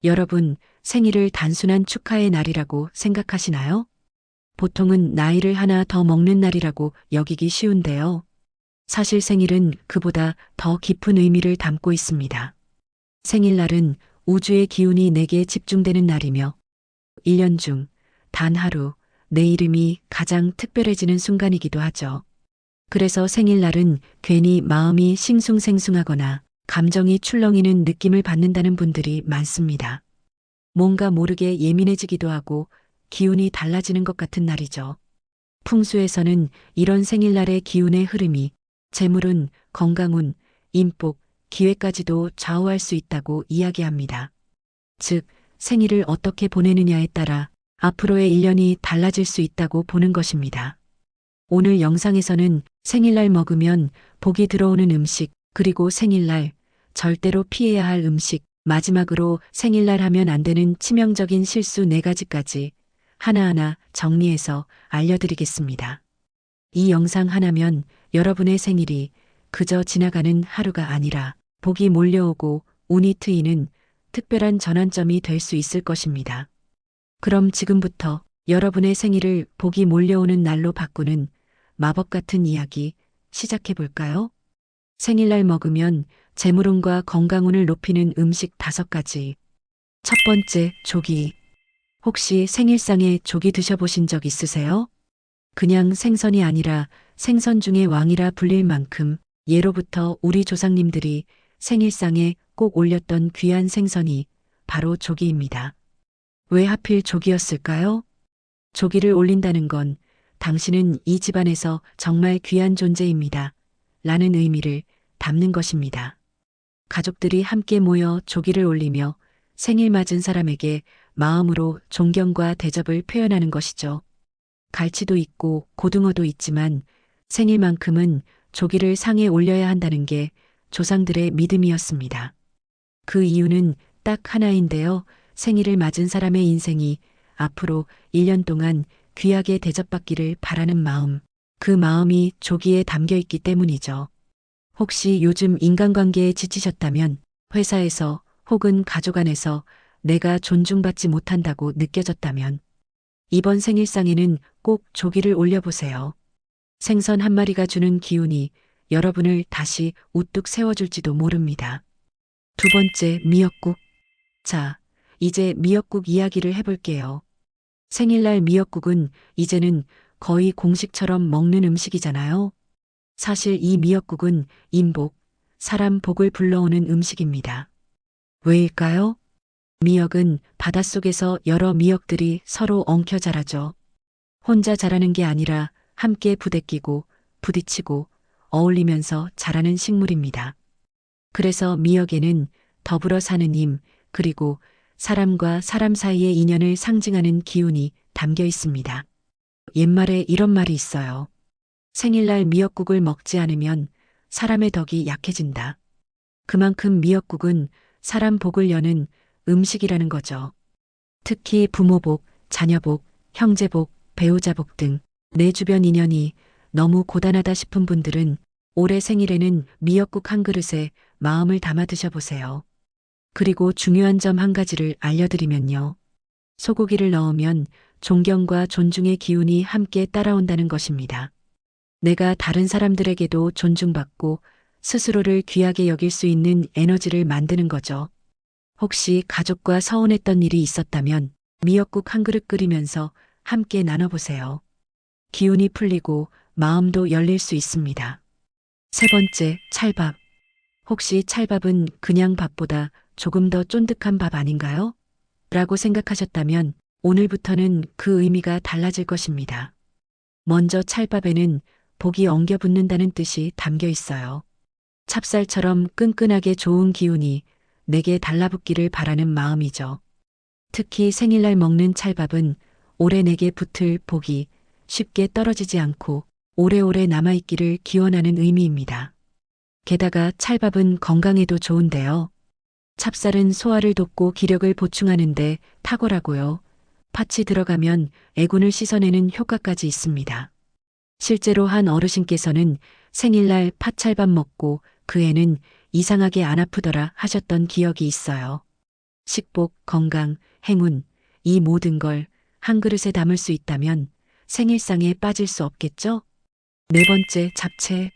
여러분, 생일을 단순한 축하의 날이라고 생각하시나요? 보통은 나이를 하나 더 먹는 날이라고 여기기 쉬운데요. 사실 생일은 그보다 더 깊은 의미를 담고 있습니다. 생일날은 우주의 기운이 내게 집중되는 날이며 1년 중 단 하루 내 이름이 가장 특별해지는 순간이기도 하죠. 그래서 생일날은 괜히 마음이 싱숭생숭하거나 감정이 출렁이는 느낌을 받는다는 분들이 많습니다. 뭔가 모르게 예민해지기도 하고 기운이 달라지는 것 같은 날이죠. 풍수에서는 이런 생일날의 기운의 흐름이 재물운, 건강운, 인복, 기회까지도 좌우할 수 있다고 이야기합니다. 즉, 생일을 어떻게 보내느냐에 따라 앞으로의 1년이 달라질 수 있다고 보는 것입니다. 오늘 영상에서는 생일날 먹으면 복이 들어오는 음식, 그리고 생일날 절대로 피해야 할 음식, 마지막으로 생일날 하면 안 되는 치명적인 실수 4가지까지 하나하나 정리해서 알려드리겠습니다. 이 영상 하나면 여러분의 생일이 그저 지나가는 하루가 아니라 복이 몰려오고 운이 트이는 특별한 전환점이 될 수 있을 것입니다. 그럼 지금부터 여러분의 생일을 복이 몰려오는 날로 바꾸는 마법 같은 이야기 시작해 볼까요? 생일날 먹으면 재물운과 건강운을 높이는 음식 5가지. 첫 번째, 조기. 혹시 생일상에 조기 드셔보신 적 있으세요? 그냥 생선이 아니라 생선 중의 왕이라 불릴 만큼 예로부터 우리 조상님들이 생일상에 꼭 올렸던 귀한 생선이 바로 조기입니다. 왜 하필 조기였을까요? 조기를 올린다는 건 당신은 이 집안에서 정말 귀한 존재입니다. 라는 의미를 담는 것입니다. 가족들이 함께 모여 조기를 올리며 생일 맞은 사람에게 마음으로 존경과 대접을 표현하는 것이죠. 갈치도 있고 고등어도 있지만 생일만큼은 조기를 상에 올려야 한다는 게 조상들의 믿음이었습니다. 그 이유는 딱 하나인데요. 생일을 맞은 사람의 인생이 앞으로 1년 동안 귀하게 대접받기를 바라는 마음, 그 마음이 조기에 담겨 있기 때문이죠. 혹시 요즘 인간관계에 지치셨다면 회사에서 혹은 가족 안에서 내가 존중받지 못한다고 느껴졌다면 이번 생일상에는 꼭 조기를 올려보세요. 생선 한 마리가 주는 기운이 여러분을 다시 우뚝 세워줄지도 모릅니다. 두 번째, 미역국. 자, 이제 미역국 이야기를 해볼게요. 생일날 미역국은 이제는 거의 공식처럼 먹는 음식이잖아요. 사실 이 미역국은 인복, 사람 복을 불러오는 음식입니다. 왜일까요? 미역은 바닷속에서 여러 미역들이 서로 엉켜 자라죠. 혼자 자라는 게 아니라 함께 부대끼고 부딪히고 어울리면서 자라는 식물입니다. 그래서 미역에는 더불어 사는 힘, 그리고 사람과 사람 사이의 인연을 상징하는 기운이 담겨 있습니다. 옛말에 이런 말이 있어요. 생일날 미역국을 먹지 않으면 사람의 덕이 약해진다. 그만큼 미역국은 사람 복을 여는 음식이라는 거죠. 특히 부모복, 자녀복, 형제복, 배우자복 등 내 주변 인연이 너무 고단하다 싶은 분들은 올해 생일에는 미역국 한 그릇에 마음을 담아 드셔보세요. 그리고 중요한 점 한 가지를 알려드리면요. 소고기를 넣으면 존경과 존중의 기운이 함께 따라온다는 것입니다. 내가 다른 사람들에게도 존중받고 스스로를 귀하게 여길 수 있는 에너지를 만드는 거죠. 혹시 가족과 서운했던 일이 있었다면 미역국 한 그릇 끓이면서 함께 나눠보세요. 기운이 풀리고 마음도 열릴 수 있습니다. 세 번째, 찰밥. 혹시 찰밥은 그냥 밥보다 조금 더 쫀득한 밥 아닌가요? 라고 생각하셨다면 오늘부터는 그 의미가 달라질 것입니다. 먼저 찰밥에는 복이 엉겨 붙는다는 뜻이 담겨 있어요. 찹쌀처럼 끈끈하게 좋은 기운이 내게 달라붙기를 바라는 마음이죠. 특히 생일날 먹는 찰밥은 올해 내게 붙을 복이 쉽게 떨어지지 않고 오래오래 남아있기를 기원하는 의미입니다. 게다가 찰밥은 건강에도 좋은데요. 찹쌀은 소화를 돕고 기력을 보충하는데 탁월하고요. 팥이 들어가면 애군을 씻어내는 효과까지 있습니다. 실제로 한 어르신께서는 생일날 팥찰밥 먹고 그 애는 이상하게 안 아프더라 하셨던 기억이 있어요. 식복, 건강, 행운, 이 모든 걸 한 그릇에 담을 수 있다면 생일상에 빠질 수 없겠죠? 네 번째, 잡채.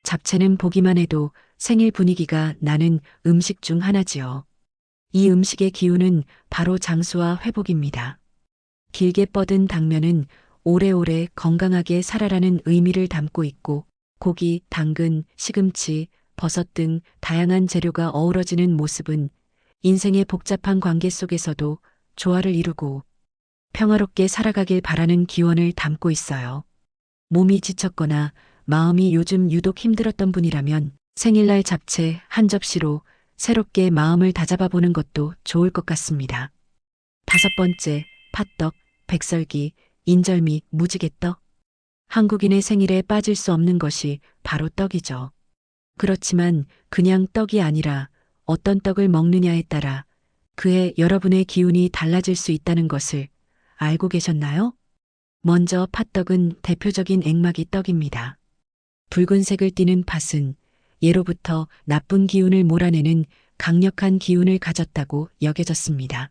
잡채는 보기만 해도 생일 분위기가 나는 음식 중 하나지요. 이 음식의 기운은 바로 장수와 회복입니다. 길게 뻗은 당면은 오래오래 건강하게 살아라는 의미를 담고 있고, 고기, 당근, 시금치, 버섯 등 다양한 재료가 어우러지는 모습은 인생의 복잡한 관계 속에서도 조화를 이루고 평화롭게 살아가길 바라는 기원을 담고 있어요. 몸이 지쳤거나 마음이 요즘 유독 힘들었던 분이라면 생일날 잡채 한 접시로 새롭게 마음을 다잡아 보는 것도 좋을 것 같습니다. 다섯 번째, 팥떡, 백설기, 인절미, 무지개떡. 한국인의 생일에 빠질 수 없는 것이 바로 떡이죠. 그렇지만 그냥 떡이 아니라 어떤 떡을 먹느냐에 따라 그해 여러분의 기운이 달라질 수 있다는 것을 알고 계셨나요? 먼저 팥떡은 대표적인 액마기 떡입니다. 붉은색을 띠는 팥은 예로부터 나쁜 기운을 몰아내는 강력한 기운을 가졌다고 여겨졌습니다.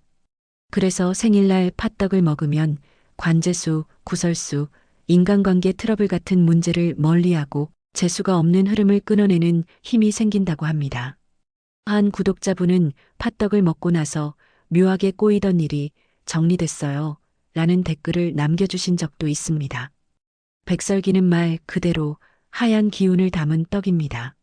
그래서 생일날 팥떡을 먹으면 관제수, 구설수, 인간관계 트러블 같은 문제를 멀리하고 재수가 없는 흐름을 끊어내는 힘이 생긴다고 합니다. 한 구독자분은 팥떡을 먹고 나서 묘하게 꼬이던 일이 정리됐어요. 라는 댓글을 남겨주신 적도 있습니다. 백설기는 말 그대로 하얀 기운을 담은 떡입니다.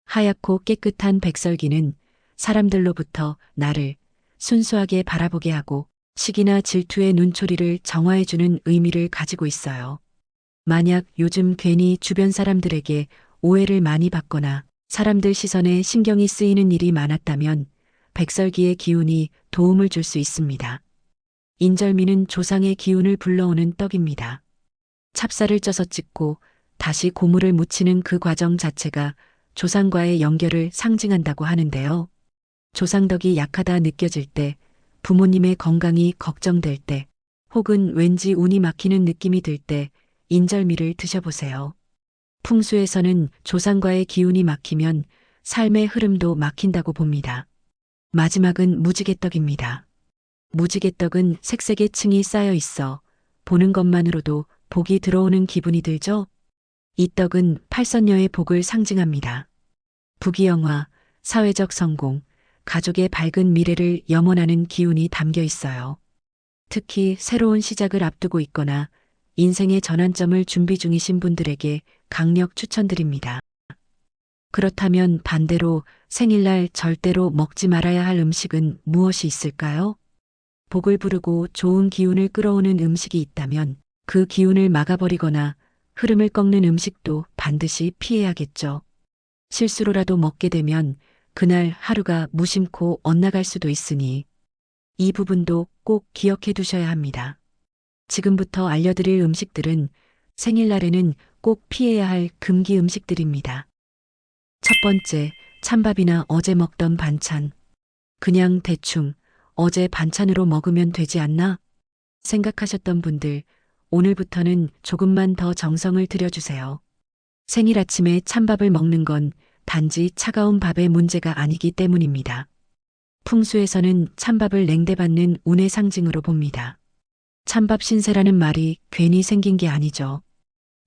하얗고 깨끗한 백설기는 사람들로부터 나를 순수하게 바라보게 하고 시기나 질투의 눈초리를 정화해주는 의미를 가지고 있어요. 만약 요즘 괜히 주변 사람들에게 오해를 많이 받거나 사람들 시선에 신경이 쓰이는 일이 많았다면 백설기의 기운이 도움을 줄 수 있습니다. 인절미는 조상의 기운을 불러오는 떡입니다. 찹쌀을 쪄서 찍고 다시 고물을 묻히는 그 과정 자체가 조상과의 연결을 상징한다고 하는데요. 조상덕이 약하다 느껴질 때, 부모님의 건강이 걱정될 때, 혹은 왠지 운이 막히는 느낌이 들 때 인절미를 드셔보세요. 풍수에서는 조상과의 기운이 막히면 삶의 흐름도 막힌다고 봅니다. 마지막은 무지개떡입니다. 무지개떡은 색색의 층이 쌓여 있어 보는 것만으로도 복이 들어오는 기분이 들죠? 이 떡은 팔선녀의 복을 상징합니다. 부귀영화, 사회적 성공, 가족의 밝은 미래를 염원하는 기운이 담겨 있어요. 특히 새로운 시작을 앞두고 있거나 인생의 전환점을 준비 중이신 분들에게 강력 추천드립니다. 그렇다면 반대로 생일날 절대로 먹지 말아야 할 음식은 무엇이 있을까요? 복을 부르고 좋은 기운을 끌어오는 음식이 있다면 그 기운을 막아버리거나 흐름을 꺾는 음식도 반드시 피해야겠죠. 실수로라도 먹게 되면 그날 하루가 무심코 엇나갈 수도 있으니 이 부분도 꼭 기억해 두셔야 합니다. 지금부터 알려드릴 음식들은 생일날에는 꼭 피해야 할 금기 음식들입니다. 첫 번째, 찬밥이나 어제 먹던 반찬. 그냥 대충 어제 반찬으로 먹으면 되지 않나? 생각하셨던 분들, 오늘부터는 조금만 더 정성을 들여주세요. 생일 아침에 찬밥을 먹는 건 단지 차가운 밥의 문제가 아니기 때문입니다. 풍수에서는 찬밥을 냉대받는 운의 상징으로 봅니다. 찬밥 신세라는 말이 괜히 생긴 게 아니죠.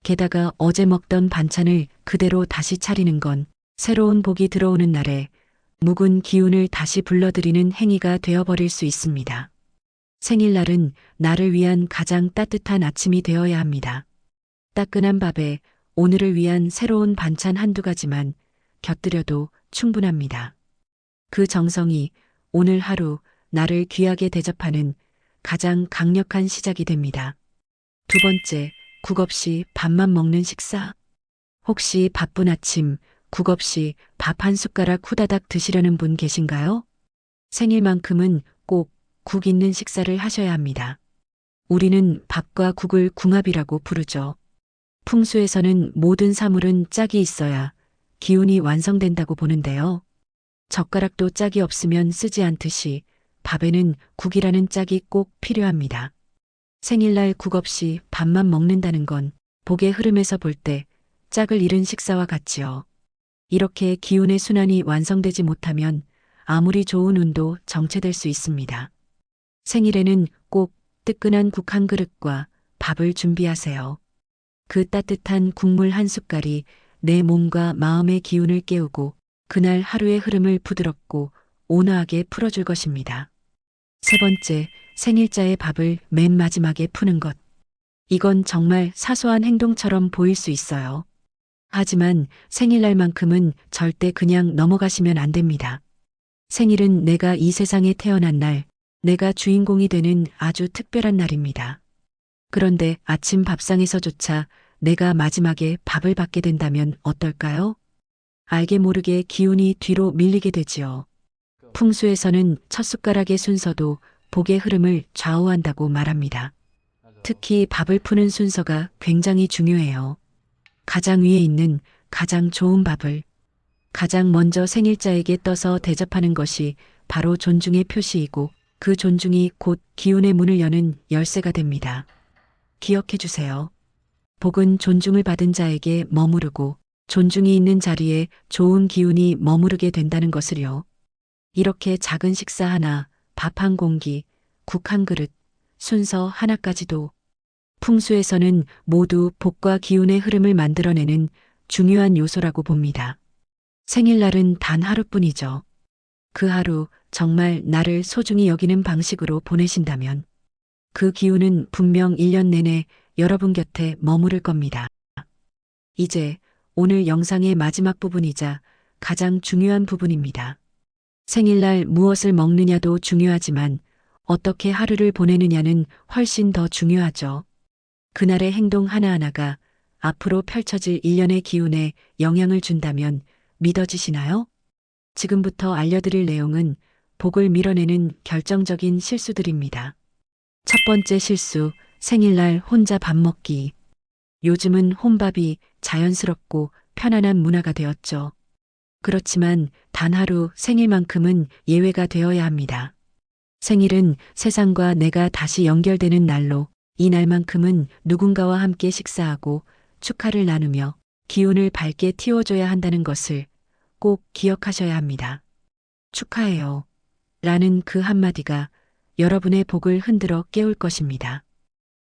게다가 어제 먹던 반찬을 그대로 다시 차리는 건 새로운 복이 들어오는 날에 묵은 기운을 다시 불러들이는 행위가 되어버릴 수 있습니다. 생일날은 나를 위한 가장 따뜻한 아침이 되어야 합니다. 따끈한 밥에 오늘을 위한 새로운 반찬 한두 가지만 곁들여도 충분합니다. 그 정성이 오늘 하루 나를 귀하게 대접하는 가장 강력한 시작이 됩니다. 두 번째, 국 없이 밥만 먹는 식사. 혹시 바쁜 아침, 국 없이 밥 한 숟가락 후다닥 드시려는 분 계신가요? 생일만큼은 꼭 국 있는 식사를 하셔야 합니다. 우리는 밥과 국을 궁합이라고 부르죠. 풍수에서는 모든 사물은 짝이 있어야 기운이 완성된다고 보는데요. 젓가락도 짝이 없으면 쓰지 않듯이 밥에는 국이라는 짝이 꼭 필요합니다. 생일날 국 없이 밥만 먹는다는 건 복의 흐름에서 볼 때 짝을 잃은 식사와 같지요. 이렇게 기운의 순환이 완성되지 못하면 아무리 좋은 운도 정체될 수 있습니다. 생일에는 꼭 뜨끈한 국 한 그릇과 밥을 준비하세요. 그 따뜻한 국물 한 숟갈이 내 몸과 마음의 기운을 깨우고 그날 하루의 흐름을 부드럽고 온화하게 풀어줄 것입니다. 세 번째, 생일자의 밥을 맨 마지막에 푸는 것. 이건 정말 사소한 행동처럼 보일 수 있어요. 하지만 생일날만큼은 절대 그냥 넘어가시면 안 됩니다. 생일은 내가 이 세상에 태어난 날, 내가 주인공이 되는 아주 특별한 날입니다. 그런데 아침 밥상에서조차 내가 마지막에 밥을 받게 된다면 어떨까요? 알게 모르게 기운이 뒤로 밀리게 되지요. 풍수에서는 첫 숟가락의 순서도 복의 흐름을 좌우한다고 말합니다. 특히 밥을 푸는 순서가 굉장히 중요해요. 가장 위에 있는 가장 좋은 밥을 가장 먼저 생일자에게 떠서 대접하는 것이 바로 존중의 표시이고 그 존중이 곧 기운의 문을 여는 열쇠가 됩니다. 기억해 주세요. 복은 존중을 받은 자에게 머무르고 존중이 있는 자리에 좋은 기운이 머무르게 된다는 것을요. 이렇게 작은 식사 하나, 밥 한 공기, 국 한 그릇, 순서 하나까지도 풍수에서는 모두 복과 기운의 흐름을 만들어내는 중요한 요소라고 봅니다. 생일날은 단 하루뿐이죠. 그 하루 정말 나를 소중히 여기는 방식으로 보내신다면 그 기운은 분명 1년 내내 여러분 곁에 머무를 겁니다. 이제 오늘 영상의 마지막 부분이자 가장 중요한 부분입니다. 생일날 무엇을 먹느냐도 중요하지만 어떻게 하루를 보내느냐는 훨씬 더 중요하죠. 그날의 행동 하나하나가 앞으로 펼쳐질 1년의 기운에 영향을 준다면 믿어지시나요? 지금부터 알려드릴 내용은 복을 밀어내는 결정적인 실수들입니다. 첫 번째 실수, 생일날 혼자 밥 먹기. 요즘은 혼밥이 자연스럽고 편안한 문화가 되었죠. 그렇지만 단 하루 생일만큼은 예외가 되어야 합니다. 생일은 세상과 내가 다시 연결되는 날로 이 날만큼은 누군가와 함께 식사하고 축하를 나누며 기운을 밝게 틔워줘야 한다는 것을 꼭 기억하셔야 합니다. 축하해요. 라는 그 한마디가 여러분의 복을 흔들어 깨울 것입니다.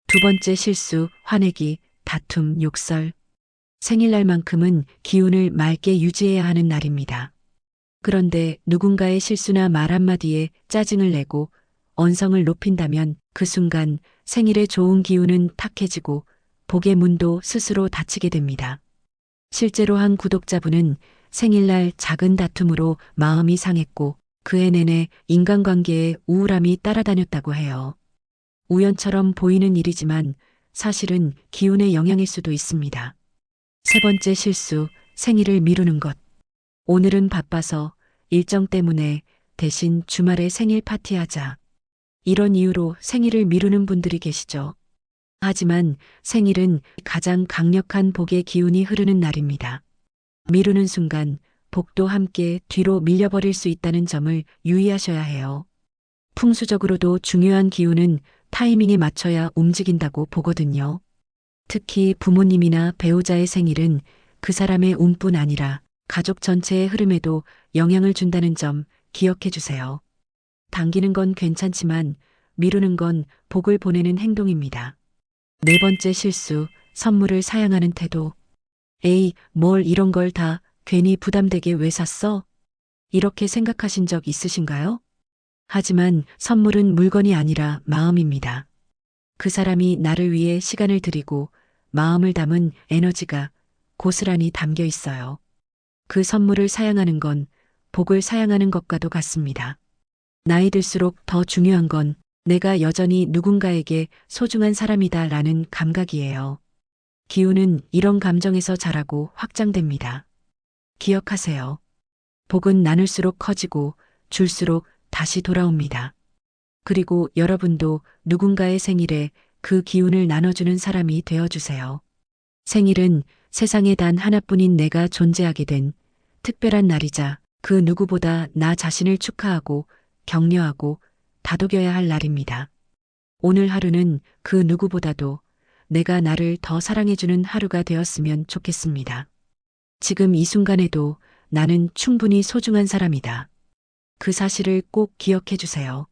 두 번째 실수, 화내기, 다툼, 욕설. 생일날만큼은 기운을 맑게 유지해야 하는 날입니다. 그런데 누군가의 실수나 말 한마디에 짜증을 내고 언성을 높인다면 그 순간 생일의 좋은 기운은 탁해지고 복의 문도 스스로 닫히게 됩니다. 실제로 한 구독자분은 생일날 작은 다툼으로 마음이 상했고 그해 내내 인간관계에 우울함이 따라다녔다고 해요. 우연처럼 보이는 일이지만 사실은 기운의 영향일 수도 있습니다. 세 번째 실수, 생일을 미루는 것. 오늘은 바빠서 일정 때문에 대신 주말에 생일 파티하자. 이런 이유로 생일을 미루는 분들이 계시죠. 하지만 생일은 가장 강력한 복의 기운이 흐르는 날입니다. 미루는 순간 복도 함께 뒤로 밀려버릴 수 있다는 점을 유의하셔야 해요. 풍수적으로도 중요한 기운은 타이밍에 맞춰야 움직인다고 보거든요. 특히 부모님이나 배우자의 생일은 그 사람의 운뿐 아니라 가족 전체의 흐름에도 영향을 준다는 점 기억해 주세요. 당기는 건 괜찮지만 미루는 건 복을 보내는 행동입니다. 네 번째 실수, 선물을 사양하는 태도. 에이, 뭘 이런 걸 다 괜히 부담되게 왜 샀어? 이렇게 생각하신 적 있으신가요? 하지만 선물은 물건이 아니라 마음입니다. 그 사람이 나를 위해 시간을 들이고 마음을 담은 에너지가 고스란히 담겨 있어요. 그 선물을 사양하는 건 복을 사양하는 것과도 같습니다. 나이 들수록 더 중요한 건 내가 여전히 누군가에게 소중한 사람이다 라는 감각이에요. 기운은 이런 감정에서 자라고 확장됩니다. 기억하세요. 복은 나눌수록 커지고 줄수록 다시 돌아옵니다. 그리고 여러분도 누군가의 생일에 그 기운을 나눠주는 사람이 되어주세요. 생일은 세상에 단 하나뿐인 내가 존재하게 된 특별한 날이자 그 누구보다 나 자신을 축하하고 격려하고 다독여야 할 날입니다. 오늘 하루는 그 누구보다도 내가 나를 더 사랑해주는 하루가 되었으면 좋겠습니다. 지금 이 순간에도 나는 충분히 소중한 사람이다. 그 사실을 꼭 기억해 주세요.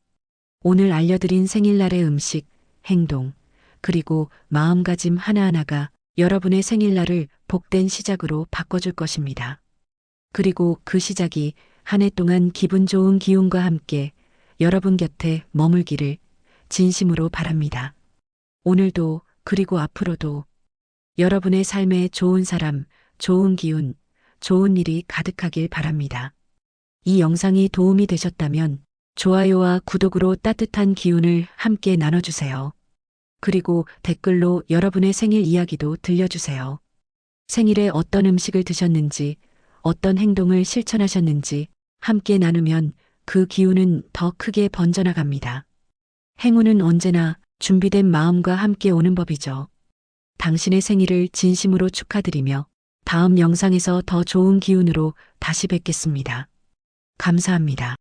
오늘 알려드린 생일날의 음식, 행동, 그리고 마음가짐 하나하나가 여러분의 생일날을 복된 시작으로 바꿔줄 것입니다. 그리고 그 시작이 한 해 동안 기분 좋은 기운과 함께 여러분 곁에 머물기를 진심으로 바랍니다. 오늘도 그리고 앞으로도 여러분의 삶에 좋은 사람, 좋은 기운, 좋은 일이 가득하길 바랍니다. 이 영상이 도움이 되셨다면 좋아요와 구독으로 따뜻한 기운을 함께 나눠주세요. 그리고 댓글로 여러분의 생일 이야기도 들려주세요. 생일에 어떤 음식을 드셨는지, 어떤 행동을 실천하셨는지 함께 나누면 그 기운은 더 크게 번져나갑니다. 행운은 언제나 준비된 마음과 함께 오는 법이죠. 당신의 생일을 진심으로 축하드리며 다음 영상에서 더 좋은 기운으로 다시 뵙겠습니다. 감사합니다.